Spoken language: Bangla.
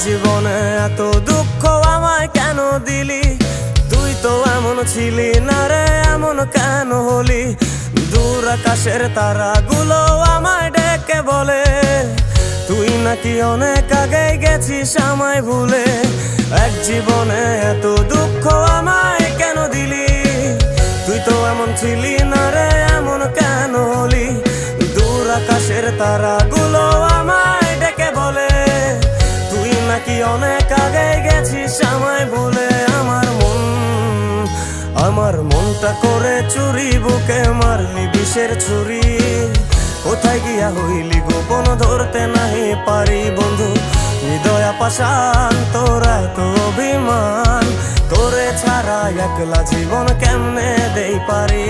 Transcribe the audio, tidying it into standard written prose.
জীবনে এত দুঃখ আমায় কেন দিলি? তুই তো এমন ছিলি না রে, এমন কেন হলি? দূর আকাশের তারাগুলো আমায় ডেকে বলে তুই নাকি অনেক আগে গেছিস আমায় ভুলে। এক জীবনে এত দুঃখ আমায় কেন দিলি? তুই তো এমন ছিলি না রে, এমন কেন হলি? দূর আকাশের তারাগুলো আমায় ডেকে বলে তুই নাকি অনেক আগে গেছিস আমায় ভুলে। আমার মনটা করে চুরি, বুকে মারলি বিষের ছুরি। কোথায় গিয়া হইলি গোপন ধরতে নাহি পারি বন্ধু। হৃদয় পাষাণ তোরা তো অভিমান, তোরে ছাড়া একলা জীবন কেমনে দেই পারি।